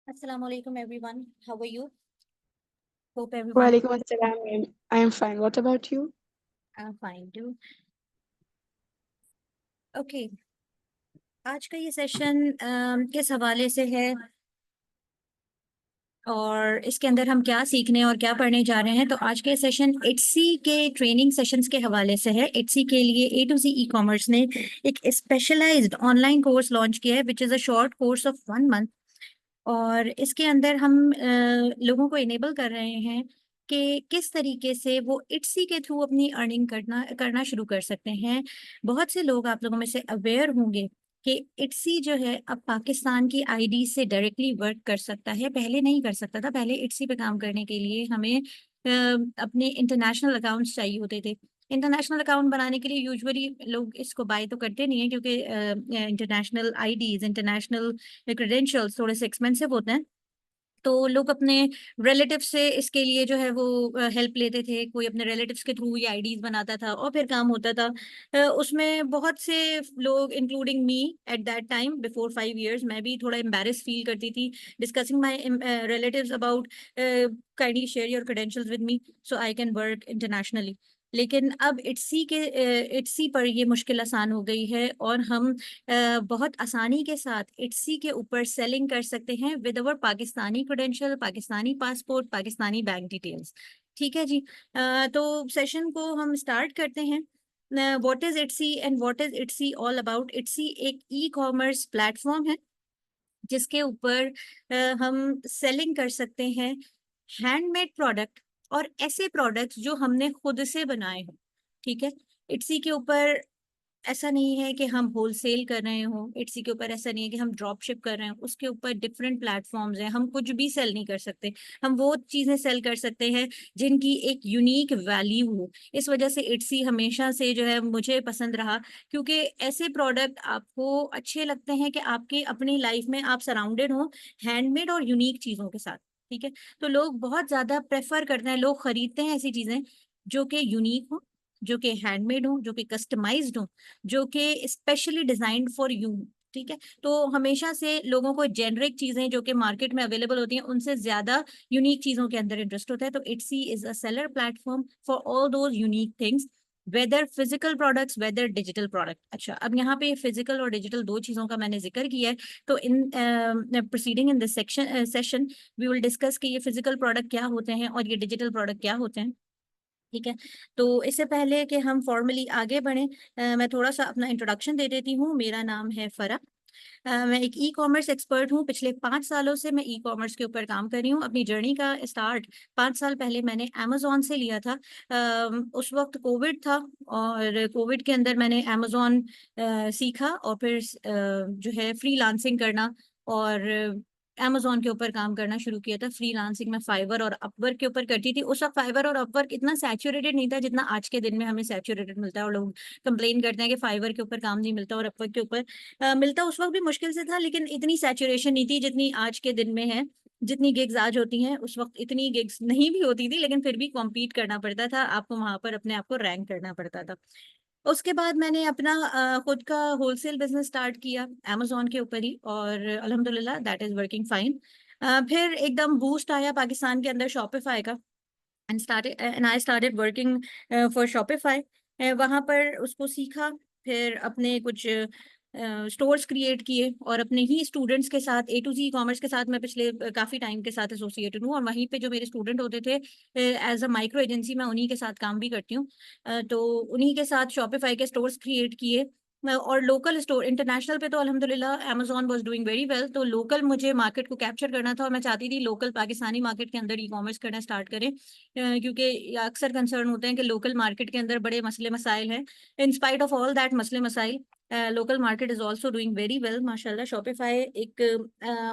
Assalamu alaikum everyone. How are you? Hope everyone Walaikum assalam. I am fine. What about you? I'm fine too. Okay, आज का ये session किस हवाले से है और इसके अंदर हम क्या सीखने और क्या पढ़ने जा रहे हैं। तो आज के सेशन एटसी के ट्रेनिंग सेशंस के हवाले से है। एटसी के लिए ए टू सी ई कॉमर्स ने एक स्पेशलाइज्ड ऑनलाइन कोर्स लॉन्च किया है which is a short course of 1 month. और इसके अंदर हम लोगों को इनेबल कर रहे हैं कि किस तरीके से वो इट्सी के थ्रू अपनी अर्निंग करना करना शुरू कर सकते हैं। बहुत से लोग आप लोगों में से अवेयर होंगे कि इट्सी जो है अब पाकिस्तान की आईडी से डायरेक्टली वर्क कर सकता है। पहले नहीं कर सकता था। पहले इट्सी पे काम करने के लिए हमें अपने इंटरनेशनल अकाउंट्स चाहिए होते थे। इंटरनेशनल अकाउंट बनाने के लिए यूजुअली लोग इसको बाय तो करते नहीं है क्योंकि इंटरनेशनल आईडीज इंटरनेशनल क्रेडेंशियल्स थोड़े से एक्सपेंसिव होते हैं। तो लोग अपने रिलेटिव से इसके लिए जो है वो हेल्प लेते थे। कोई अपने रिलेटिव्स के थ्रू ये आईडीज बनाता था और फिर काम होता था। उसमें बहुत से लोग including me at that time before 5 years मैं भी थोड़ा एम्बेरस फील करती थी discussing my relatives about kindly share your credentials with me so I can work internationally. लेकिन अब इट्सी पर ये मुश्किल आसान हो गई है और हम बहुत आसानी के साथ इट्सी के ऊपर सेलिंग कर सकते हैं with our Pakistani credential, Pakistani passport, Pakistani bank details. ठीक है जी। तो सेशन को हम स्टार्ट करते हैं। What is Etsy and what is Etsy all about. Etsy एक ई कॉमर्स प्लेटफॉर्म है जिसके ऊपर हम सेलिंग कर सकते हैं हैंडमेड प्रोडक्ट और ऐसे प्रोडक्ट्स जो हमने खुद से बनाए हो। ठीक है। इट्सी के ऊपर ऐसा नहीं है कि हम होलसेल कर रहे हो। इट्सी के ऊपर ऐसा नहीं है कि हम ड्रॉप शिप कर रहे हैं। उसके ऊपर डिफरेंट प्लेटफॉर्म्स हैं। हम कुछ भी सेल नहीं कर सकते। हम वो चीजें सेल कर सकते हैं जिनकी एक यूनिक वैल्यू हो। इस वजह से इट्सी हमेशा से जो है मुझे पसंद रहा क्योंकि ऐसे प्रोडक्ट आपको अच्छे लगते हैं कि आपके अपनी लाइफ में आप सराउंडेड हो हैंडमेड और यूनिक चीजों के साथ। ठीक है। तो लोग बहुत ज्यादा प्रेफर करते हैं, लोग खरीदते हैं ऐसी चीजें जो कि यूनिक हो, जो कि हैंडमेड हो, जो कि कस्टमाइज्ड हो, जो कि स्पेशली डिजाइन्ड फॉर यू। ठीक है। तो हमेशा से लोगों को जेनरिक चीजें जो कि मार्केट में अवेलेबल होती हैं उनसे ज्यादा यूनिक चीजों के अंदर इंटरेस्ट होता है। तो Etsy is a seller platform for all those unique things whether physical products whether digital product. अच्छा, अब यहाँ पे फिजिकल और डिजिटल दो चीजों का मैंने जिक्र किया है। तो in proceeding in this session we will discuss कि ये फिजिकल प्रोडक्ट क्या होते हैं और ये डिजिटल प्रोडक्ट क्या होते हैं। ठीक है। तो इससे पहले कि हम फॉर्मली आगे बढ़ें मैं थोड़ा सा अपना इंट्रोडक्शन दे देती हूँ। मेरा नाम है फरा। मैं एक ई कॉमर्स एक्सपर्ट हूँ। पिछले 5 सालों से मैं ई कॉमर्स के ऊपर काम कर रही हूँ। अपनी जर्नी का स्टार्ट 5 साल पहले मैंने अमेजोन से लिया था। उस वक्त कोविड था और कोविड के अंदर मैंने अमेजोन सीखा और फिर जो है फ्रीलांसिंग करना और अमेजोन के ऊपर काम करना शुरू किया था। फ्रीलांसिंग में फाइवर और अपवर्क के ऊपर करती थी। उस वक्त फाइवर और अपवर्क इतना सैचुरेटेड नहीं था जितना आज के दिन में हमें सैचुरेटेड मिलता है। और लोग कंप्लेन करते हैं कि फाइवर के ऊपर काम नहीं मिलता और अपवर्क के ऊपर मिलता उस वक्त भी मुश्किल से था, लेकिन इतनी सैचुरेशन नहीं थी जितनी आज के दिन में है। जितनी गिग्स आज होती हैं उस वक्त इतनी गिग्स नहीं भी होती थी, लेकिन फिर भी कॉम्पीट करना पड़ता था। आपको वहां पर अपने आप को रैंक करना पड़ता था। उसके बाद मैंने अपना खुद का होलसेल बिजनेस स्टार्ट किया अमेजोन के ऊपर ही और अल्हम्दुलिल्लाह दैट इज वर्किंग फाइन। फिर एकदम बूस्ट आया पाकिस्तान के अंदर शॉपिफाई का and I started working for Shopify. वहां पर उसको सीखा। फिर अपने कुछ स्टोर्स क्रिएट किए और अपने ही स्टूडेंट्स के साथ ए टू जी कॉमर्स के साथ मैं पिछले काफी टाइम के साथ एसोसिएटेड हूँ। और वहीं पे जो मेरे स्टूडेंट होते थे एज अ माइक्रो एजेंसी मैं उन्हीं के साथ काम भी करती हूँ। तो उन्हीं के साथ शॉपिफाई के स्टोर्स क्रिएट किए। और लोकल स्टोर इंटरनेशनल पे तो अल्हम्दुलिल्लाह Amazon was doing very well. तो लोकल मुझे मार्केट को कैप्चर करना था और मैं चाहती थी लोकल पाकिस्तानी मार्केट के अंदर ई कॉमर्स करना स्टार्ट करें क्योंकि अक्सर कंसर्न होते हैं कि लोकल मार्केट के अंदर बड़े मसले मसाइल हैं। In spite of all that मसले मसाइल local market is also doing very well माशाल्लाह। शॉपिफाई एक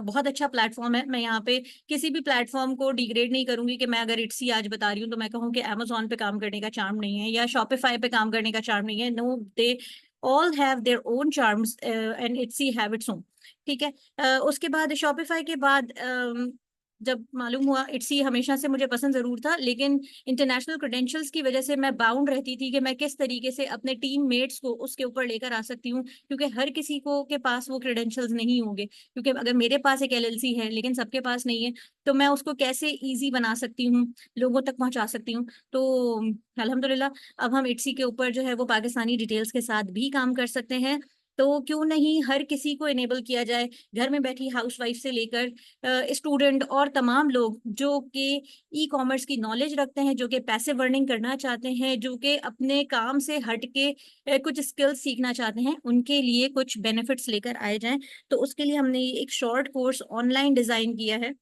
बहुत अच्छा प्लेटफॉर्म है। मैं यहाँ पे किसी भी प्लेटफॉर्म को डिग्रेड नहीं करूंगी कि मैं अगर इट्सी आज बता रही हूँ तो मैं कहूँ कि अमेजोन पे काम करने का चार्म नहीं है या शॉपिफाई पे काम करने का चार्म नहीं है। No, they all have their own charms and Etsy have its own. ठीक है। उसके बाद शॉपिफाई के बाद जब मालूम हुआ, इट्सी हमेशा से मुझे पसंद जरूर था, लेकिन इंटरनेशनल क्रेडेंशियल्स की वजह से मैं बाउंड रहती थी कि मैं किस तरीके से अपने टीम मेट्स को उसके ऊपर लेकर आ सकती हूँ, क्योंकि हर किसी को के पास वो क्रेडेंशियल्स नहीं होंगे। क्योंकि अगर मेरे पास एक एलएलसी है लेकिन सबके पास नहीं है, तो मैं उसको कैसे ईजी बना सकती हूँ, लोगों तक पहुंचा सकती हूँ। तो अल्हम्दुलिल्लाह अब हम इट्सी के ऊपर जो है वो पाकिस्तानी डिटेल्स के साथ भी काम कर सकते हैं। तो क्यों नहीं हर किसी को इनेबल किया जाए, घर में बैठी हाउसवाइफ से लेकर स्टूडेंट और तमाम लोग जो कि ई कॉमर्स की नॉलेज रखते हैं, जो कि पैसिव अर्निंग करना चाहते हैं, जो कि अपने काम से हट के कुछ स्किल्स सीखना चाहते हैं, उनके लिए कुछ बेनिफिट्स लेकर आए जाएं। तो उसके लिए हमने ये एक शॉर्ट कोर्स ऑनलाइन डिजाइन किया है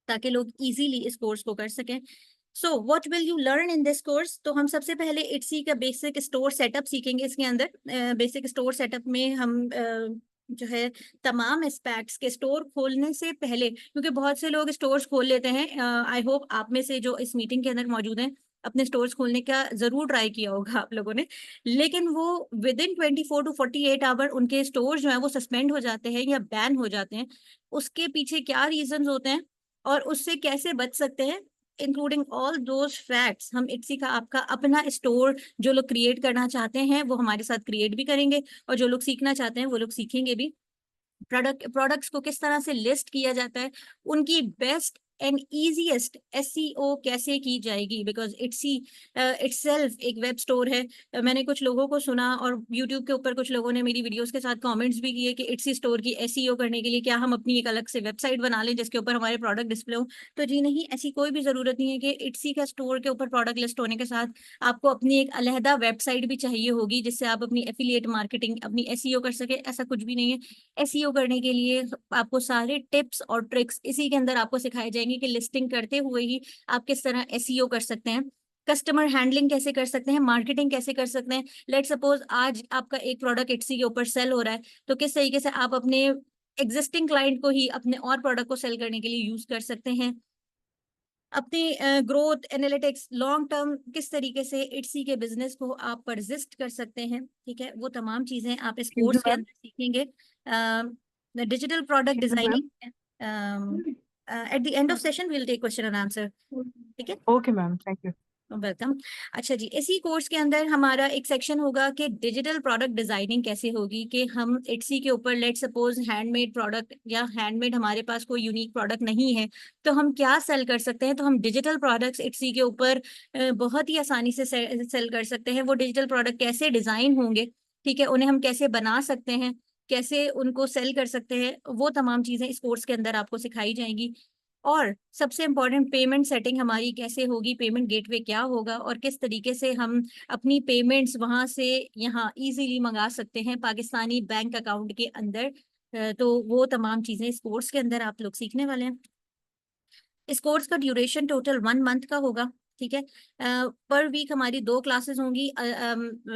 ताकि लोग इजीली इस कोर्स को कर सकें। So what will you learn in this course? तो हम सबसे पहले इट्सी का बेसिक स्टोर सेटअप सीखेंगे। इसके अंदर बेसिक स्टोर सेटअप में हम जो है तमाम एस्पेक्ट्स के स्टोर खोलने से पहले, क्योंकि बहुत से लोग स्टोर्स खोल लेते हैं, आई होप आप में से जो इस मीटिंग के अंदर मौजूद हैं अपने स्टोर्स खोलने का जरूर ट्राई किया होगा आप लोगों ने, लेकिन वो विद इन 24 to 48 आवर उनके स्टोर जो है वो सस्पेंड हो जाते हैं या बैन हो जाते हैं। उसके पीछे क्या रीजंस होते हैं और उससे कैसे बच सकते हैं, इंक्लूडिंग ऑल दोज फैक्ट्स, हम इट्सी का आपका अपना स्टोर जो लोग क्रिएट करना चाहते हैं वो हमारे साथ क्रिएट भी करेंगे, और जो लोग सीखना चाहते हैं वो लोग सीखेंगे भी। प्रोडक्ट्स को किस तरह से लिस्ट किया जाता है, उनकी बेस्ट एंड इजीएस्ट एसईओ कैसे की जाएगी, बिकॉज इट्सी इटसेल्फ एक वेब स्टोर है। मैंने कुछ लोगों को सुना और यूट्यूब के ऊपर कुछ लोगों ने मेरी वीडियोस के साथ कमेंट्स भी किए कि इट्सी स्टोर की एसईओ करने के लिए क्या हम अपनी एक अलग से वेबसाइट बना लें जिसके ऊपर हमारे प्रोडक्ट डिस्प्ले हो। तो जी नहीं, ऐसी कोई भी जरूरत नहीं है कि इट्सी का स्टोर के ऊपर प्रोडक्ट लिस्ट होने के साथ आपको अपनी एक अलहदा वेबसाइट भी चाहिए होगी जिससे आप अपनी एफिलिएट मार्केटिंग, अपनी एसईओ कर सके। ऐसा कुछ भी नहीं है। एसईओ करने के लिए आपको सारे टिप्स और ट्रिक्स इसी के अंदर आपको सिखाए जाएंगे कि लिस्टिंग करते हुए ही आप किस तरह एसईओ कर सकते हैं, कस्टमर हैंडलिंग कैसे कर सकते हैं, मार्केटिंग कैसे कर सकते हैं। लेट सपोज आज आपका एक प्रोडक्ट इट्सी के ऊपर सेल हो रहा है, तो किस तरीके से आप अपने एग्जिस्टिंग क्लाइंट को ही अपने और प्रोडक्ट को सेल करने के लिए यूज कर सकते हैं। अपनी ग्रोथ एनालिटिक्स लॉन्ग टर्म किस तरीके से इट्सी के बिजनेस को आप परसिस्ट कर सकते हैं, ठीक है, वो तमाम चीजें आप इस Thank कोर्स you, के ma'am. अंदर सीखेंगे। Digital product Thank you, ma'am. Designing, at the end of session will take question and answer, ठीक है। Okay, ma'am. Thank you. Welcome. अच्छा जी, इसी कोर्स के अंदर हमारा एक सेक्शन होगा कि डिजिटल प्रोडक्ट डिजाइनिंग कैसे होगी, कि हम इट्सी के ऊपर लेट सपोज हैंडमेड प्रोडक्ट या हैंडमेड हमारे पास कोई यूनिक प्रोडक्ट नहीं है तो हम क्या सेल कर सकते हैं। तो हम डिजिटल प्रोडक्ट्स इट्सी के ऊपर बहुत ही आसानी से सेल कर सकते हैं। वो डिजिटल प्रोडक्ट कैसे डिजाइन होंगे, ठीक है, उन्हें हम कैसे बना सकते हैं, कैसे उनको सेल कर सकते हैं, वो तमाम चीजें इस कोर्स के अंदर आपको सिखाई जाएंगी। और सबसे इम्पोर्टेंट पेमेंट सेटिंग हमारी कैसे होगी, पेमेंट गेटवे क्या होगा और किस तरीके से हम अपनी पेमेंट्स वहां से यहाँ इजीली मंगा सकते हैं पाकिस्तानी बैंक अकाउंट के अंदर। तो वो तमाम चीजें इस कोर्स के अंदर आप लोग सीखने वाले हैं। इस कोर्स का ड्यूरेशन टोटल 1 मंथ का होगा, ठीक है। पर वीक हमारी 2 क्लासेस होंगी,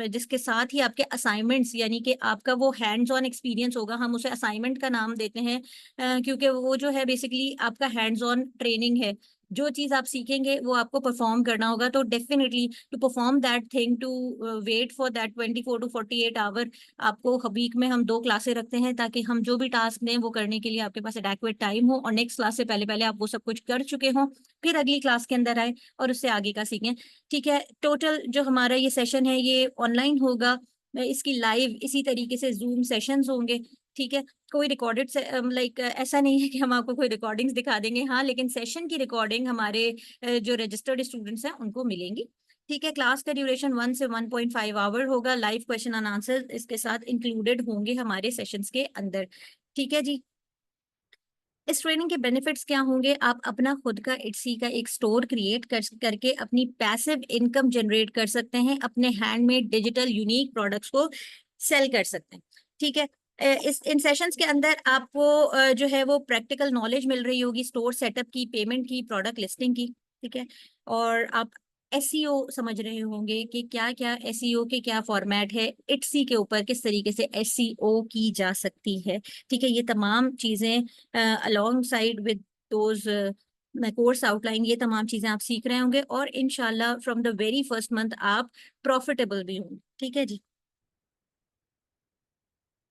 जिसके साथ ही आपके असाइनमेंट्स, यानी कि आपका वो हैंड्स ऑन एक्सपीरियंस होगा। हम उसे असाइनमेंट का नाम देते हैं क्योंकि वो जो है बेसिकली आपका हैंड्स ऑन ट्रेनिंग है। जो चीज आप सीखेंगे वो आपको परफॉर्म करना होगा। तो definitely to perform that thing, to wait for that 24 to 48 hour, आपको वीक में हम 2 क्लासें रखते हैं ताकि हम जो भी टास्क दें वो करने के लिए आपके पास एडेक्वेट टाइम हो और नेक्स्ट क्लास से पहले पहले आप वो सब कुछ कर चुके हों, फिर अगली क्लास के अंदर आए और उससे आगे का सीखें, ठीक है। टोटल जो हमारा ये सेशन है ये ऑनलाइन होगा, इसकी लाइव इसी तरीके से जूम सेशंस होंगे, ठीक है। कोई रिकॉर्डेड लाइक ऐसा नहीं है कि हम आपको कोई रिकॉर्डिंग्स दिखा देंगे, हाँ, लेकिन सेशन की रिकॉर्डिंग हमारे जो रजिस्टर्ड स्टूडेंट्स हैं उनको मिलेंगी, ठीक है। क्लास का ड्यूरेशन 1 से 1.5 आवर होगा। लाइव क्वेश्चन एंड आंसर इसके साथ इंक्लूडेड होंगे हमारे सेशंस के अंदर, ठीक है जी। इस ट्रेनिंग के बेनिफिट्स क्या होंगे? आप अपना खुद का इट्सी का एक स्टोर क्रिएट करके अपनी पैसिव इनकम जनरेट कर सकते हैं, अपने हैंडमेड डिजिटल यूनिक प्रोडक्ट्स को सेल कर सकते हैं, ठीक है। इस इन सेशंस के अंदर आपको जो है वो प्रैक्टिकल नॉलेज मिल रही होगी स्टोर सेटअप की, पेमेंट की, प्रोडक्ट लिस्टिंग की, ठीक है। और आप एसईओ समझ रहे होंगे कि क्या क्या एसईओ के क्या फॉर्मेट है, इट्सी के ऊपर किस तरीके से एसईओ की जा सकती है, ठीक है। ये तमाम चीजें along side with those course outline, ये तमाम चीजें आप सीख रहे होंगे और इनशाला from the very first month आप प्रॉफिटेबल भी होंगे, ठीक है जी।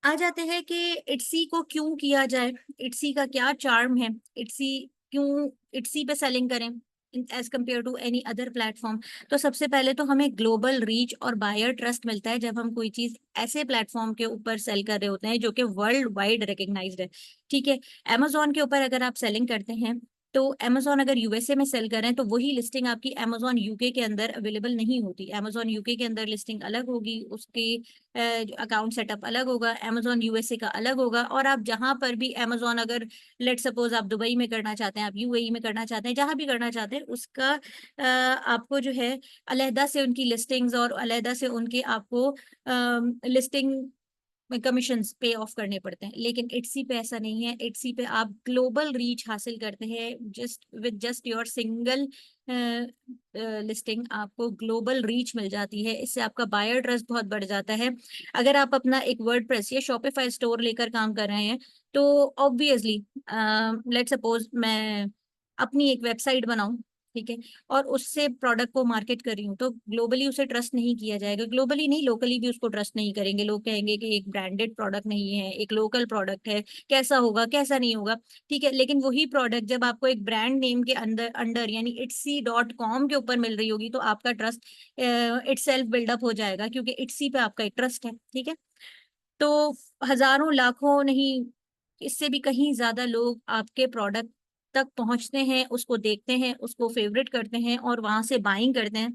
आ जाते हैं कि इट्सी को क्यों किया जाए, इट्सी का क्या चार्म है। इट्सी क्यों इट्सी पे सेलिंग करें as compare to any other platform? तो सबसे पहले तो हमें ग्लोबल रीच और बायर ट्रस्ट मिलता है जब हम कोई चीज ऐसे प्लेटफॉर्म के ऊपर सेल कर रहे होते हैं जो कि वर्ल्ड वाइड रिकग्नाइज्ड है। ठीक है, Amazon के ऊपर अगर आप सेलिंग करते हैं तो Amazon अगर यूएसए में सेल करें तो वही लिस्टिंग आपकी Amazon यूके के अंदर अवेलेबल नहीं होती। Amazon यूके के अंदर लिस्टिंग अलग होगी, उसके अकाउंट सेटअप अलग होगा, Amazon यूएसए का अलग होगा। और आप जहां पर भी Amazon, अगर लेट सपोज आप दुबई में करना चाहते हैं, आप यूएई में करना चाहते हैं, जहां भी करना चाहते हैं, उसका आपको जो है अलहदा से उनकी लिस्टिंग्स और अलहदा से उनके आपको लिस्टिंग कमीशंस पे ऑफ करने पड़ते हैं। लेकिन इट्सी पे ऐसा नहीं है। इट्सी पे आप ग्लोबल रीच हासिल करते हैं जस्ट योर सिंगल लिस्टिंग, आपको ग्लोबल रीच मिल जाती है। इससे आपका बायर ट्रस्ट बहुत बढ़ जाता है। अगर आप अपना एक वर्डप्रेस या शॉपिफाई स्टोर लेकर काम कर रहे हैं तो ऑब्वियसली लेट सपोज मैं अपनी एक वेबसाइट बनाऊं, ठीक है, और उससे प्रोडक्ट को मार्केट कर रही हूँ, तो ग्लोबली उसे ट्रस्ट नहीं किया जाएगा। ग्लोबली नहीं, लोकली भी उसको ट्रस्ट नहीं करेंगे। लोग कहेंगे कि एक ब्रांडेड प्रोडक्ट नहीं है, एक लोकल प्रोडक्ट है, कैसा होगा कैसा नहीं होगा। ठीक है, लेकिन वही प्रोडक्ट जब आपको एक ब्रांड नेम के अंदर अंडर यानी itsy.com के ऊपर मिल रही होगी तो आपका ट्रस्ट इटसेल्फ बिल्डअप हो जाएगा, क्योंकि इट्सी पे आपका एक ट्रस्ट है। ठीक है, तो हजारों लाखों नहीं, इससे भी कहीं ज्यादा लोग आपके प्रोडक्ट तक पहुंचते हैं, उसको देखते हैं, उसको फेवरेट करते हैं और वहां से बाइंग करते हैं।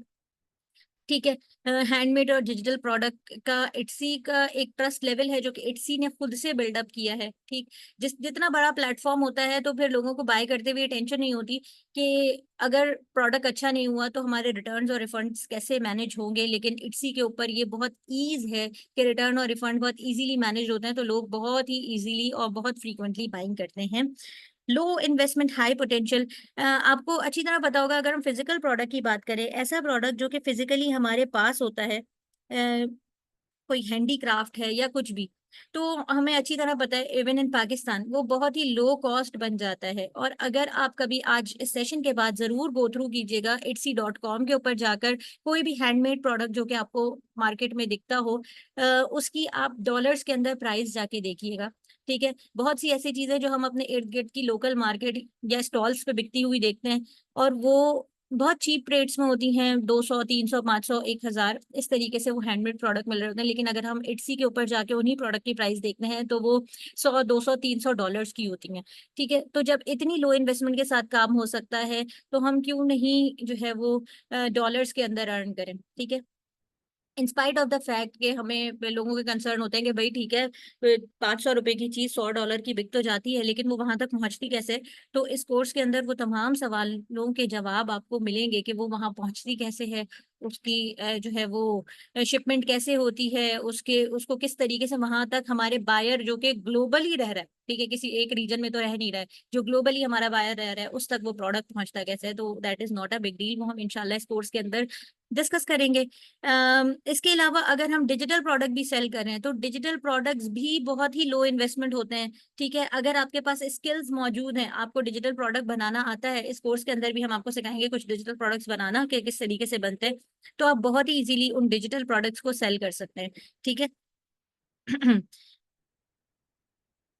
ठीक है, हैंडमेड और डिजिटल प्रोडक्ट का इट्सी का एक ट्रस्ट लेवल है जो कि इट्सी ने खुद से बिल्डअप किया है। ठीक, जितना बड़ा प्लेटफॉर्म होता है तो फिर लोगों को बाय करते हुए टेंशन नहीं होती कि अगर प्रोडक्ट अच्छा नहीं हुआ तो हमारे रिटर्न्स और रिफंड्स कैसे मैनेज होंगे। लेकिन इट्सी के ऊपर ये बहुत ईज है कि रिटर्न और रिफंड बहुत इजीली मैनेज होते हैं, तो लोग बहुत ही इजीली और बहुत फ्रीक्वेंटली बाइंग करते हैं। लो इन्वेस्टमेंट हाई पोटेंशियल, आपको अच्छी तरह पता होगा, अगर हम फिजिकल प्रोडक्ट की बात करें, ऐसा प्रोडक्ट जो कि फिजिकली हमारे पास होता है, कोई हैंडीक्राफ्ट है या कुछ भी, तो हमें अच्छी तरह पता है इवन इन पाकिस्तान वो बहुत ही लो कॉस्ट बन जाता है। और अगर आप कभी आज इस सेशन के बाद जरूर गो थ्रू कीजिएगा itsy.com के ऊपर जाकर, कोई भी हैंडमेड प्रोडक्ट जो कि आपको मार्केट में दिखता हो, उसकी आप डॉलर्स के अंदर प्राइस जाके देखिएगा। ठीक है, बहुत सी ऐसी चीजें जो हम अपने इर्द गिर्द की लोकल मार्केट या स्टॉल्स पे बिकती हुई देखते हैं और वो बहुत चीप रेट्स में होती हैं, 200 300 500 1000, इस तरीके से वो हैंडमेड प्रोडक्ट मिल रहे होते हैं। लेकिन अगर हम इट्सी के ऊपर जाके उन्हीं प्रोडक्ट की प्राइस देखते हैं तो वो 100 200 300 डॉलर्स की होती हैं। ठीक है, तो जब इतनी लो इन्वेस्टमेंट के साथ काम हो सकता है तो हम क्यों नहीं जो है वो डॉलर्स के अंदर अर्न करें। ठीक है, इंस्पाइट ऑफ द फैक्ट कि हमें लोगों के कंसर्न होते हैं कि भाई ठीक है, 500 रुपए की चीज 100 डॉलर की बिक तो जाती है, लेकिन वो वहां तक पहुंचती कैसे? तो इस कोर्स के अंदर वो तमाम सवालों के जवाब आपको मिलेंगे कि वो वहां पहुंचती कैसे है, उसकी जो है वो शिपमेंट कैसे होती है, उसके उसको किस तरीके से वहां तक हमारे बायर जो कि ग्लोबली रह रहा है, ठीक है, किसी एक रीजन में तो रह नहीं रहा है, जो ग्लोबली हमारा बायर रह रहा है उस तक वो प्रोडक्ट पहुंचता कैसे है। तो that is not a big deal, वो हम इंशाल्लाह इस कोर्स के अंदर डिस्कस करेंगे। इसके अलावा अगर हम डिजिटल प्रोडक्ट भी सेल कर रहे हैं तो डिजिटल प्रोडक्ट्स भी बहुत ही लो इन्वेस्टमेंट होते हैं। ठीक है, अगर आपके पास स्किल्स मौजूद हैं, आपको डिजिटल प्रोडक्ट बनाना आता है, इस कोर्स के अंदर भी हम आपको सिखाएंगे कुछ डिजिटल प्रोडक्ट्स बनाना कि किस तरीके से बनते हैं, तो आप बहुत ही इजीली उन डिजिटल प्रोडक्ट्स को सेल कर सकते हैं। ठीक है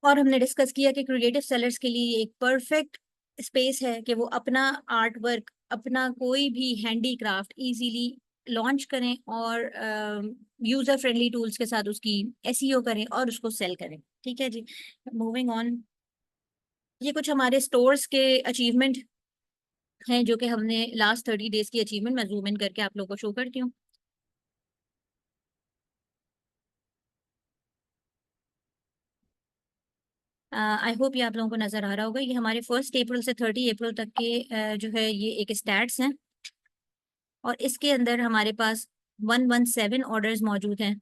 और हमने डिस्कस किया कि क्रिएटिव सेलर्स के लिए एक परफेक्ट स्पेस है कि वो अपना आर्ट वर्क, अपना कोई भी हैंडीक्राफ्ट इजीली लॉन्च करें और यूजर फ्रेंडली टूल्स के साथ उसकी एसईओ करें और उसको सेल करें। ठीक है जी, मूविंग ऑन, ये कुछ हमारे स्टोर्स के अचीवमेंट हैं जो कि हमने लास्ट 30 डेज की अचीवमेंट मैं जूम इन करके आप लोगों को शो करती हूँ। आई होप ये आप लोगों को नजर आ रहा होगा। ये हमारे 1 अप्रैल से 30 अप्रैल तक के जो है ये एक स्टैट्स हैं और इसके अंदर हमारे पास 117 ऑर्डर्स मौजूद हैं।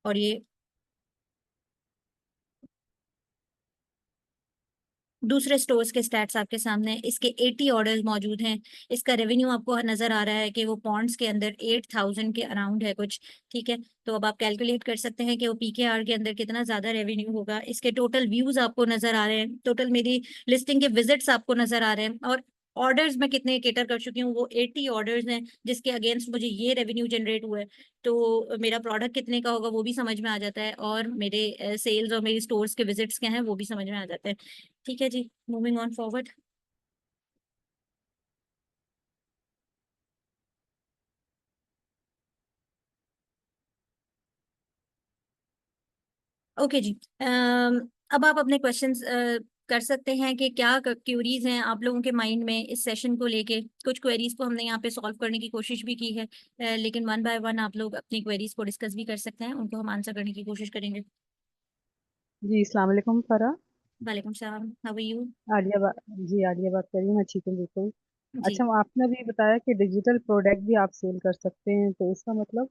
और ये दूसरे स्टोर्स के स्टैट्स आपके सामने हैं। इसके 80 ऑर्डर्स मौजूद हैं। इसका रेवेन्यू आपको नजर आ रहा है कि वो पॉन्ड्स के अंदर 8000 के अराउंड है कुछ। ठीक है, तो अब आप कैलकुलेट कर सकते हैं कि वो पीकेआर के अंदर कितना ज्यादा रेवेन्यू होगा। इसके टोटल व्यूज आपको नजर आ रहे हैं, टोटल मेरी लिस्टिंग के विजिट्स आपको नजर आ रहे हैं। और ऑर्डर्स मैं कितने केटर कर चुकी हूँ, वो 80 ऑर्डर्स हैं जिसके अगेंस्ट मुझे ये रेवेन्यू जनरेट हुआ है। तो मेरा प्रोडक्ट कितने का होगा वो भी समझ में आ जाता है, और मेरे सेल्स और मेरी स्टोर्स के विजिट्स क्या हैं वो भी समझ में आ जाते हैं। ठीक है जी, मूविंग ऑन फॉरवर्ड। ओके जी। अब आप अपने क्वेश्चंस कर सकते हैं कि क्या क्यूरीज हैं आप लोगों के माइंड में इस सेशन को लेके। कुछ क्वेरीज को हमने यहाँ पे सॉल्व करने की कोशिश भी की है, लेकिन वन बाय वन आप लोग अपनी क्वेरीज को डिस्कस भी कर सकते हैं, उनको हम आंसर करने की कोशिश करेंगे। जी अस्सलाम वालेकुम फरा। वालेकुम सलाम, हाउ आर यू? आलिया बात। जी आलिया बात कर रही हूँ, मैं ठीक हूँ बिल्कुल। जी। अच्छा, आपने अभी बताया कि डिजिटल प्रोडक्ट भी आप सेल कर सकते हैं, तो इसका मतलब?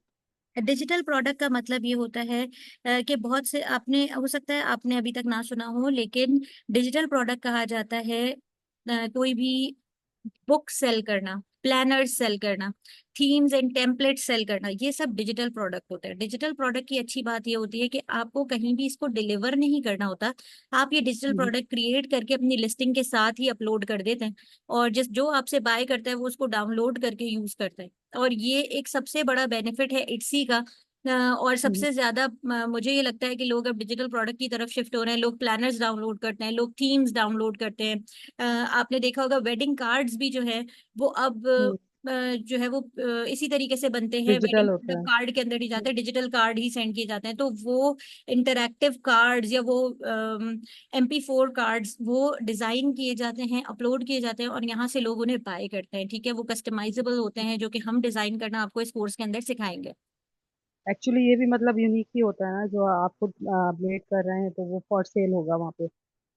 डिजिटल प्रोडक्ट का मतलब ये होता है कि बहुत से, आपने हो सकता है आपने अभी तक ना सुना हो, लेकिन डिजिटल प्रोडक्ट कहा जाता है कोई भी बुक सेल करना, प्लानर सेल करना, थीम्स एंड टेम्पलेट सेल करना, ये सब डिजिटल प्रोडक्ट होते हैं। डिजिटल प्रोडक्ट की अच्छी बात ये होती है कि आपको कहीं भी इसको डिलीवर नहीं करना होता। आप ये डिजिटल हम्म, प्रोडक्ट क्रिएट करके अपनी लिस्टिंग के साथ ही अपलोड कर देते हैं, और जिस जो आपसे बाय करता है वो उसको डाउनलोड करके यूज करता है। और ये एक सबसे बड़ा बेनिफिट है इट्सी का। और हम्म, सबसे ज्यादा मुझे ये लगता है कि लोग अब डिजिटल प्रोडक्ट की तरफ शिफ्ट हो रहे हैं। लोग प्लानर्स डाउनलोड करते हैं, लोग थीम्स डाउनलोड करते हैं। आपने देखा होगा वेडिंग कार्ड्स भी जो है वो अब हम्म, जो है वो इसी तरीके से बनते हैं। वेडिंग डिजिटल होता मतलब है। कार्ड के अंदर ही जाते हैं, डिजिटल कार्ड ही सेंड किए जाते हैं। तो वो इंटरैक्टिव कार्ड्स या वो MP4 कार्ड्स वो डिजाइन किए जाते हैं, अपलोड किए जाते हैं, और यहाँ से लोग उन्हें बाय करते हैं। ठीक है, वो कस्टमाइजेबल होते हैं, जो कि हम डिजाइन करना आपको इस कोर्स के अंदर सिखाएंगे। एक्चुअली ये भी मतलब यूनिक ही होता है ना, जो आप खुद मेड कर रहे हैं तो वो फॉर सेल होगा वहाँ पे।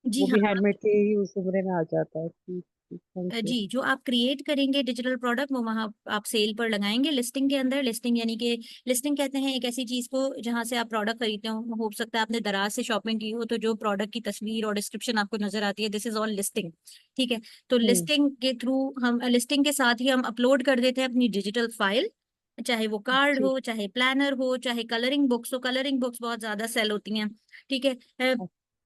जी वो हाँ। भी हैंडमेड के ही उस उम्र में आ जाता है। ठीक ठीक, थैंक यू। जी, जो आप क्रिएट करेंगे डिजिटल प्रोडक्ट वो वहां आप सेल पर लगाएंगे, लिस्टिंग के अंदर। लिस्टिंग यानी कि लिस्टिंग कहते हैं एक ऐसी चीज को जहां से आप प्रोडक्ट खरीदते हो सकता है आपने दराज से शॉपिंग की हो, तो जो प्रोडक्ट की तस्वीर और डिस्क्रिप्शन आपको नजर आती है, दिस इज ऑल लिस्टिंग। ठीक है, तो हम्म, लिस्टिंग के थ्रू हम, लिस्टिंग के साथ ही हम अपलोड कर देते हैं अपनी डिजिटल फाइल, चाहे वो कार्ड ठीक। हो, चाहे प्लानर हो, चाहे कलरिंग बुक्स हो। कलरिंग बुक्स बहुत ज्यादा सेल होती हैं। ठीक है।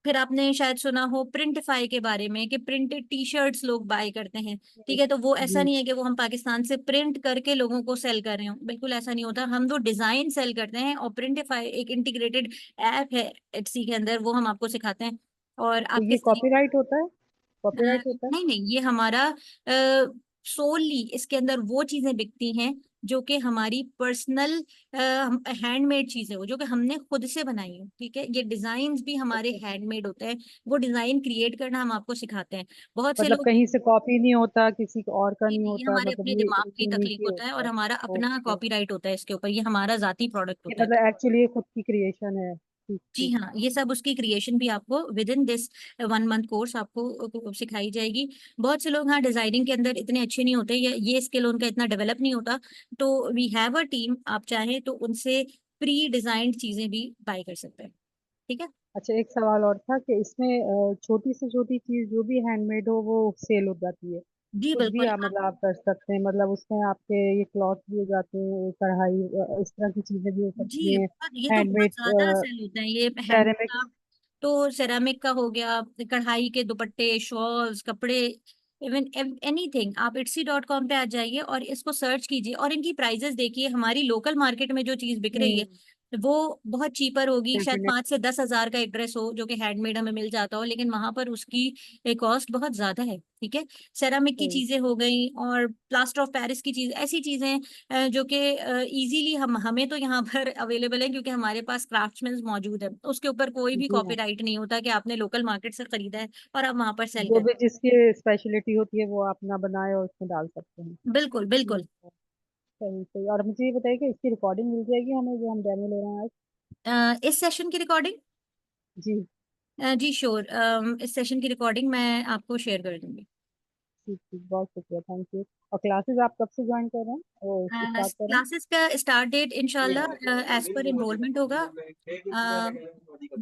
फिर आपने शायद सुना हो प्रिंटिफाई के बारे में, कि प्रिंटेड टी शर्ट्स लोग बाय करते हैं। ठीक है, तो वो ऐसा जी। नहीं है कि वो हम पाकिस्तान से प्रिंट करके लोगों को सेल कर रहे हो, बिल्कुल ऐसा नहीं होता। हम वो डिजाइन सेल करते हैं, और प्रिंटिफाई एक इंटीग्रेटेड ऐप है एटसी के अंदर, वो हम आपको सिखाते हैं। और तो आपके ये कॉपीराइट होता है? कॉपीराइट होता है? नहीं नहीं, ये हमारा सोली इसके अंदर वो चीजें बिकती हैं जो कि हमारी पर्सनल हैंडमेड चीजें हो, जो कि हमने खुद से बनाई हो। ठीक है, ये डिजाइन भी हमारे अच्छा, हैंडमेड होते हैं। वो डिजाइन क्रिएट करना हम आपको सिखाते हैं। बहुत से मतलब लोग, कहीं से कॉपी नहीं होता, किसी और का नहीं ये होता, हमारे मतलब अपने ये दिमाग एक की यूनिक तकलीफ ही होता है, होता और है। हमारा अपना ओके। कॉपीराइट होता है इसके ऊपर, ये हमारा जाती प्रोडक्ट ये होता है। मतलब एक्चुअली ये खुद की क्रिएशन है। ठीक जी ठीक। हाँ, ये सब उसकी क्रिएशन भी आपको with in this 1 month course आपको सिखाई जाएगी। बहुत से लोग हाँ डिजाइनिंग के अंदर इतने अच्छे नहीं होते, या ये स्किल उनका इतना डेवलप नहीं होता, तो वी हैव अ टीम, आप चाहें तो उनसे प्री डिजाइंड चीजें भी बाय कर सकते हैं। ठीक है। अच्छा, एक सवाल और था कि इसमें छोटी से छोटी चीज जो भी हैंडमेड हो वो सेल हो जाती है? जी कुछ भी बिल्कुल। आप मतलब आप कर सकते हैं, मतलब उसमें आपके ये क्लॉथ भी हो जाते हैं, कढ़ाई, इस तरह की चीजें भी हो सकती जी हैं। ये तो बहुत हैंडमेड ज्यादा सेल होता है ये सेरेमिक्स। हैंडक्राफ्ट। तो सेरामिक का हो गया, कढ़ाई के दुपट्टे, शॉल्स, कपड़े, इवन एनीथिंग। आप etsy.com पे आ जाइए और इसको सर्च कीजिए, और इनकी प्राइजेस देखिए। हमारी लोकल मार्केट में जो चीज बिक रही है हम्म। वो बहुत चीपर होगी, शायद डेफिनेट। 5 से 10 हज़ार का एक ड्रेस हो जो कि हैंडमेड हमें मिल जाता हो, लेकिन वहां पर उसकी कॉस्ट बहुत ज्यादा है। ठीक है, सेरामिक की चीजें हो गई, और प्लास्टर ऑफ पेरिस की चीज, ऐसी चीजें जो कि इजीली हम हमें तो यहाँ पर अवेलेबल है, क्योंकि हमारे पास क्राफ्ट्समैन मौजूद है। उसके ऊपर कोई भी जी हाँ। कॉपीराइट नहीं होता कि आपने लोकल मार्केट से खरीदा है और आप वहां पर सेल जो कर। भी जिसकी स्पेशलिटी होती है वो अपना बनाए और उसमें डाल सकते हैं। बिल्कुल बिल्कुल। ठीक है। सही सही। और मुझे ये बताइए कि इसकी रिकॉर्डिंग मिल जाएगी हमें, जो हम डेमो ले रहे हैं आज? इस सेशन की रिकॉर्डिंग, जी। जी श्योर, इस सेशन की रिकॉर्डिंग मैं आपको शेयर कर दूंगी। ठीक ठीक, बहुत शुक्रिया, थैंक यू। और क्लासेस आप कब से ज्वाइन कर रहे हैं और स्टार्ट कर रहे हैं? क्लासेस का स्टार्ट डेट इंशाल्लाह एज पर इनरोलमेंट होगा। अ,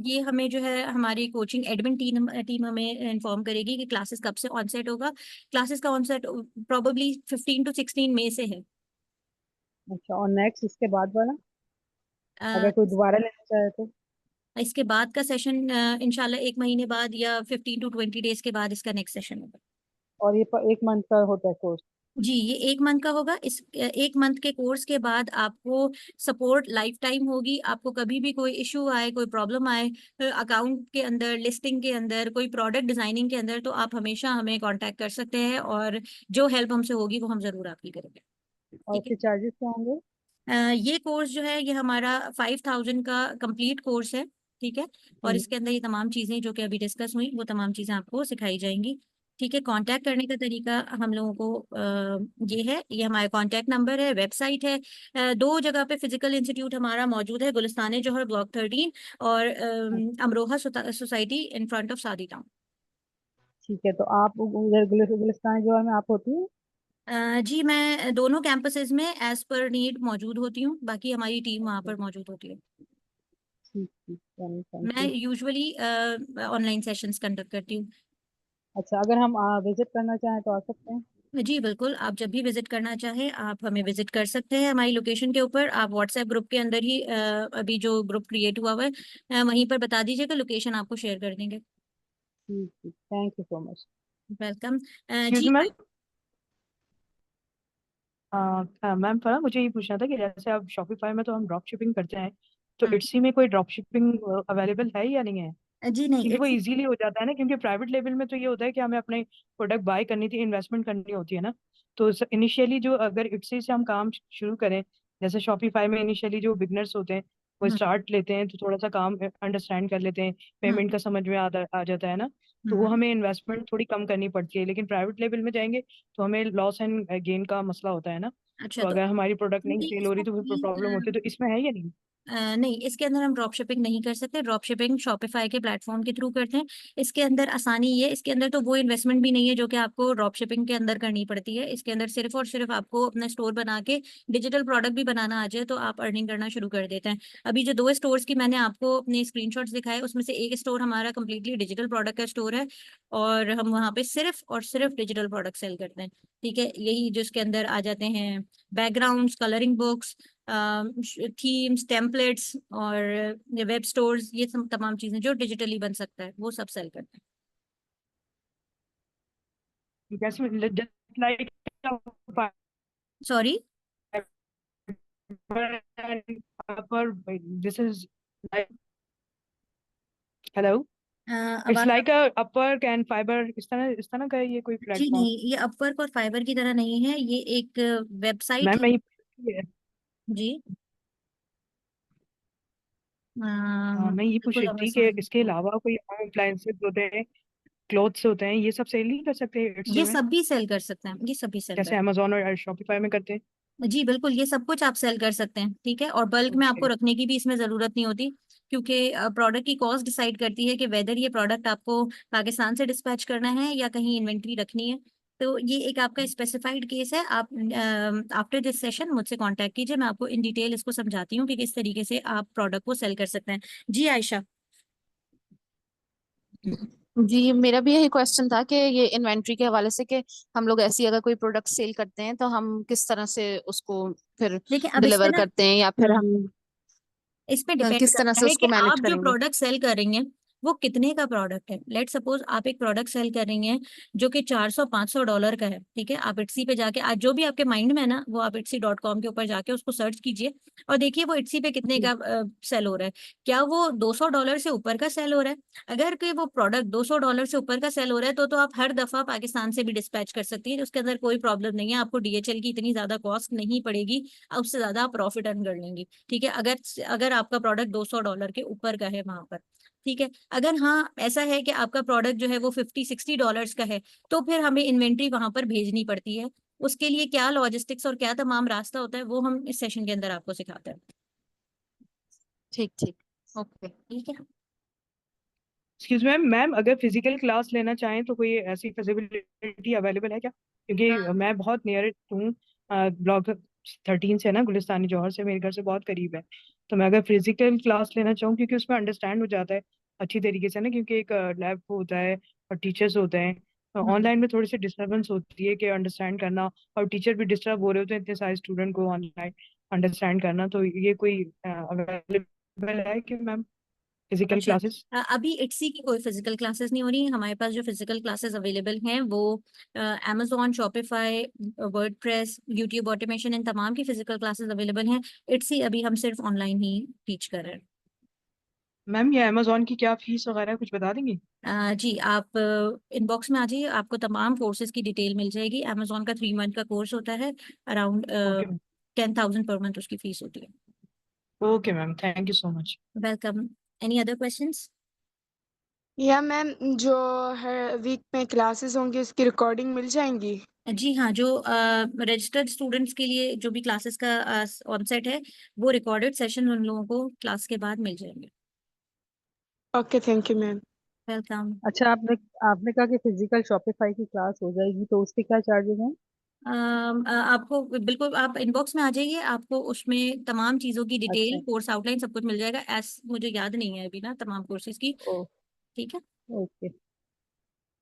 ये हमें जो है हमारी कोचिंग एडमिन टीम टीम हमें इन्फॉर्म करेगी कि क्लासेस कब से ऑनसेट होगा। क्लासेस का ऑनसेट प्रोबेबली 15 to 16 मई से है। अच्छा, और नेक्स्ट इसके बाद वाला, अ, अगर कोई दोबारा लेना चाहे तो? इसके बाद का सेशन इंशाल्लाह 1 महीने बाद या 15 to 20 डेज के बाद इसका नेक्स्ट सेशन होगा। और ये 1 मंथ का होता है कोर्स? जी, ये 1 मंथ का होगा। इस 1 मंथ के कोर्स के बाद आपको सपोर्ट लाइफ टाइम होगी। आपको कभी भी कोई इशू आए, कोई प्रॉब्लम आए अकाउंट के अंदर, लिस्टिंग के अंदर, कोई प्रोडक्ट डिजाइनिंग के अंदर, तो आप हमेशा हमें कांटेक्ट कर सकते हैं और जो हेल्प हमसे होगी वो हम जरूर आपकी करेंगे। और ठीक है। इसके चार्जेस क्या होंगे? ये कोर्स जो है ये हमारा 5,000 का कंप्लीट कोर्स है। ठीक है। और हम्म। इसके अंदर ये तमाम चीजें जो कि अभी डिस्कस हुई वो तमाम चीजें आपको सिखाई जाएंगी। ठीक है। कांटेक्ट करने का तरीका हम लोगों को ये है, ये हमारा कांटेक्ट नंबर है, वेबसाइट है। दो जगह पे फिजिकल इंस्टीट्यूट हमारा मौजूद है, गुलिस्तान जौहर ब्लॉक 13 और Amroha society in front of सादी टाउन। ठीक है, तो आप उधर गुलिस्तान जो में आप होती हैं? जी, मैं दोनों कैंपसेस में एज पर नीड मौजूद होती हूँ, बाकी हमारी टीम वहाँ पर मौजूद होती है। ठीक ठीक, थैंक मैं you. Usually online sessions conduct करती हूँ। अच्छा, अगर हम विजिट करना चाहें तो आ सकते हैं? जी बिल्कुल, आप जब भी विजिट करना चाहें आप हमें विजिट कर सकते हैं हमारी लोकेशन के ऊपर। आप व्हाट्सएप ग्रुप के अंदर ही अभी जो ग्रुप क्रिएट हुआ हुआ है वहीं पर बता दीजिएगा, लोकेशन आपको शेयर कर देंगे। ठीक ठीक, thank you so much. Welcome. Excuse जी। Me ma'am. मैम फरा मुझे ये पूछना था कि जैसे आप शॉपिफाई में तो हम ड्रॉप शिपिंग करते हैं, तो हाँ, इट्सी में कोई ड्रॉप शिपिंग अवेलेबल है या नहीं है? जी नहीं, क्योंकि वो इट्स इजीली हो जाता है ना, क्योंकि प्राइवेट लेवल में तो ये होता है कि हमें अपने प्रोडक्ट बाय करनी थी, इन्वेस्टमेंट करनी होती है ना। तो इनिशियली जो अगर इट्सी से हम काम शुरू करें, जैसे शॉपिफाई में इनिशियली जो बिगनर्स होते हैं वो हम्म स्टार्ट लेते हैं, तो थोड़ा सा काम अंडरस्टैंड कर लेते हैं, पेमेंट हम्म का समझ में आ जाता है ना। तो वो हम्म। हमें इन्वेस्टमेंट थोड़ी कम करनी पड़ती है, लेकिन प्राइवेट लेवल में जाएंगे तो हमें लॉस एंड गेन का मसला होता है ना। अच्छा, तो तो अगर हमारी प्रोडक्ट नहीं नहीं सेल हो इसको रही तो फिर प्रॉब्लम होती है, तो इसमें है या नहीं? नहीं, इसके अंदर हम ड्रॉप शिपिंग नहीं कर सकते। ड्रॉप शिपिंग शॉपिफाई के प्लेटफॉर्म के थ्रू करते हैं। इसके अंदर आसानी ये, इसके अंदर तो वो इन्वेस्टमेंट भी नहीं है जो कि आपको ड्रॉप शिपिंग के अंदर करनी पड़ती है। इसके अंदर सिर्फ और सिर्फ आपको अपना स्टोर बना के डिजिटल प्रोडक्ट भी बनाना आ जाए तो आप अर्निंग करना शुरू कर देते हैं। अभी जो दो स्टोर्स की मैंने आपको अपने स्क्रीनशॉट्स दिखाए उसमें से एक स्टोर हमारा कम्प्लीटली डिजिटल प्रोडक्ट का स्टोर है और हम वहाँ पे सिर्फ और सिर्फ डिजिटल प्रोडक्ट सेल करते हैं। ठीक है। यही जिसके अंदर आ जाते हैं backgrounds, colouring books, themes, templates और वेब स्टोर्स, ये सब तमाम चीजें जो डिजिटली बन सकता है वो सब सेल करते जैसे जस्ट लाइक हैं। सॉरी। पर दिस इज हेलो, इट्स आवाज like a upper can fibre, इस तरह का है ये कोई जी प्लेटफॉर्म? नहीं, ये अपवर्क और फाइबर की तरह नहीं है, ये एक वेबसाइट मैम है। मैं जी। मैं ये पूछ बिल्कुल रही थी कि अमेजोन। इसके अलावा कोई होम अप्लायंसेस होते हैं, क्लोथ्स होते हैं, ये सब सेल नहीं कर सकते इट्सी ये में, सब भी सेल कर सकते हैं, ये सब भी सेल कर। जैसे अमेजोन और शॉपिफाई में करते हैं? जी बिल्कुल, ये सब कुछ आप सेल कर सकते हैं। ठीक है। और बल्क में ओके। आपको रखने की भी इसमें जरूरत नहीं होती, क्योंकि प्रोडक्ट की कॉस्ट डिसाइड करती है कि वेदर ये प्रोडक्ट आपको पाकिस्तान से डिस्पैच करना है या कहीं इन्वेंट्री रखनी है। तो ये एक आपका स्पेसिफाइड केस है। आप आफ्टर दिस सेशन मुझसे कांटेक्ट कीजिए, मैं आपको इन डिटेल इसको समझाती हूँ कि किस तरीके से आप प्रोडक्ट को सेल कर सकते हैं। जी आयशा। जी, मेरा भी यही क्वेश्चन था कि ये इन्वेंट्री के हवाले से कि हम लोग ऐसी अगर कोई प्रोडक्ट सेल करते हैं तो हम किस तरह से उसको फिर देखिए, अब इस पे डिलीवर ना करते हैं, या फिर हम इस पे डिपेंड किस तरह करता से है कि उसको मैनेज आप जो करेंगे। प्रोडक्ट सेल कर रही हैं वो कितने का प्रोडक्ट है। लेट सपोज आप एक प्रोडक्ट सेल कर रही हैं जो कि 400-500 डॉलर का है। ठीक है। आप इट्सी पे जाके आज जो भी आपके माइंड में है ना वो आप itsy.com के ऊपर जाके उसको सर्च कीजिए और देखिए वो इट्सी पे कितने जी। का सेल हो रहा है। क्या वो $200 से ऊपर का सेल हो रहा है? अगर कोई वो प्रोडक्ट $200 से ऊपर का सेल हो रहा है तो आप हर दफा पाकिस्तान से भी डिस्पैच कर सकती है, उसके अंदर कोई प्रॉब्लम नहीं है। आपको डीएचएल की इतनी ज्यादा कॉस्ट नहीं पड़ेगी, उससे ज्यादा आप प्रॉफिट अर्न कर लेंगी। ठीक है। अगर अगर आपका प्रोडक्ट $200 के ऊपर का है वहां पर। ठीक है। अगर हाँ ऐसा है कि आपका प्रोडक्ट जो है वो $50-60 का है तो फिर हमें इन्वेंट्री वहां पर भेजनी पड़ती है। उसके लिए क्या लॉजिस्टिक्स और क्या तमाम रास्ता होता है वो हम इस सेशन के अंदर आपको सिखाते हैं। ठीक ठीक। ओके। ठीक है। एक्सक्यूज मैम, मैम अगर फिजिकल क्लास लेना चाहें तो कोई ऐसी फैसिलिटी अवेलेबल है क्या? क्योंकि मैं बहुत नियर हूँ, ब्लॉक 13 से ना, गुलिस्तानी जौहर से मेरे घर से बहुत करीब है। तो मैं अगर फिजिकल क्लास लेना चाहूँ, क्योंकि उसमें अंडरस्टैंड हो जाता है अच्छी तरीके से ना, क्योंकि एक लैब होता है और टीचर्स होते हैं। हम्म। ऑनलाइन में थोड़ी सी डिस्टर्बेंस होती है कि अंडरस्टैंड करना, और टीचर भी डिस्टर्ब हो रहे होते हैं इतने सारे स्टूडेंट को ऑनलाइन अंडरस्टैंड करना। तो ये कोई अवेलेबल है कि मैम? फिजिकल अच्छा, क्लासेस? अभी इट्सी की कोई फिजिकल क्लासेस नहीं हो रही। हमारे पास जो फिजिकल क्लासेस अवेलेबल हैं वो Amazon, Shopify, WordPress, YouTube automation, इन तमाम की फिजिकल क्लासेस अवेलेबल हैं। इट्सी अभी हम सिर्फ ऑनलाइन ही टीच कर रहे हैं। मैम ये अमेजोन की क्या फीस वगैरह कुछ बता देंगी? जी, आप इनबॉक्स में आ जाइए, आपको तमाम कोर्सेज की डिटेल मिल जाएगी। Amazon का 3 मंथ का कोर्स होता है, अराउंड ओके 10,000 पर मंथ उसकी फीस होती है। Okay ma'am, thank you so much. Welcome. Any other questions? या मैम, जो हर वीक में क्लासेस होंगी उसकी रिकॉर्डिंग मिल जाएंगी? जी हाँ, जो रजिस्टर्ड स्टूडेंट्स के लिए जो भी क्लासेस का ऑनसेट है, वो रिकॉर्डेड सेशन उन लोगों को क्लास के बाद मिल जाएंगे। Okay, thank you ma'am. Welcome. अच्छा, आपने आपने कहा कि फिजिकल शॉपिफाई की क्लास हो जाएगी, तो उसके क्या चार्जेस हैं? आपको बिल्कुल, आप इनबॉक्स में आ जाइए, आपको उसमें तमाम चीज़ों की डिटेल, अच्छा। कोर्स आउटलाइन सब कुछ मिल जाएगा। मुझे याद नहीं है अभी ना तमाम कोर्सेज की। ओ, ठीक है, ओके।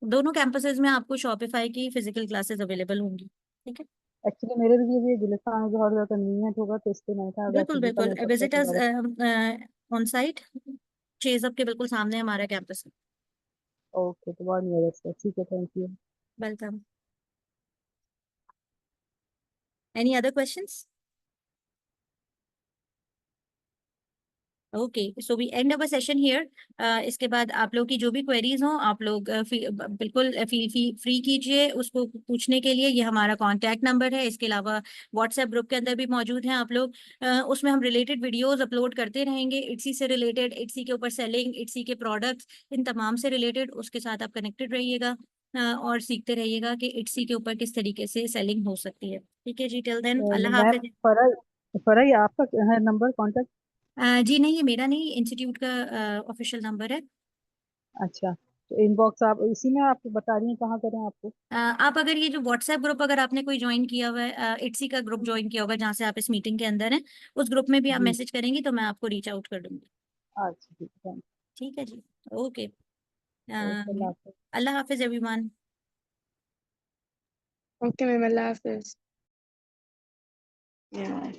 दोनों कैंपसेस में आपको शॉपिफाई की फिजिकल क्लासेस अवेलेबल होंगी। ठीक है, एक्चुअली मेरे लिए भी गुलिस्तान में बहुत ज़्यादा कन्वीनियंट होगा, तो इसलिए मैंने कहा अगर बिल्कुल फिजिकल बिल्कुल, हो सकता है विजिट तो अस ज़्यादा। ऑन साइट, चेजअप के बिल्कुल सामने हमारा कैंपस है। ओके, तो बहुत नियरेस्ट है, ठीक है, thank you. Welcome. Any other questions? Okay, so we end our session here. इसके बाद आप लोग की जो भी क्वेरीज हों, आप लोग बिल्कुल फील फ्री कीजिए उसको पूछने के लिए। ये हमारा कॉन्टैक्ट नंबर है। इसके अलावा व्हाट्सएप ग्रुप के अंदर भी मौजूद हैं आप लोग। उसमें हम रिलेटेड वीडियोस अपलोड करते रहेंगे, इट्सी से रिलेटेड, इट्सी के ऊपर सेलिंग, इट्सी के प्रोडक्ट्स, इन तमाम से रिलेटेड। उसके साथ आप कनेक्टेड रहिएगा और सीखते रहिएगा कि इट्सी के ऊपर किस तरीके से सेलिंग हो सकती है। ठीक है जी, टिल देन अल्लाह मैम, हाफिज। फराई आपका है नंबर कॉन्टैक्ट? जी नहीं, ये मेरा नहीं, इंस्टीट्यूट का ऑफिशियल नंबर है। अच्छा, तो इनबॉक्स आप इसी में आप बता रही हैं, कहाँ करें आपको? आप अगर ये जो व्हाट्सएप ग्रुप अगर आपने कोई ज्वाइन किया हुआ है, इट्सी का ग्रुप ज्वाइन किया होगा जहाँ से आप इस मीटिंग के अंदर हैं, उस ग्रुप में भी आप जी। मैसेज करेंगी तो मैं आपको रीच आउट कर दूंगी। अच्छा, ठीक है, थैंक ठीक है जी, ओके। यू। ओके, अल्लाह हाफ़िज़। अल्लाह हाफिज एवरीवन। ओके मैम, अल्लाह हाफिज। Yeah.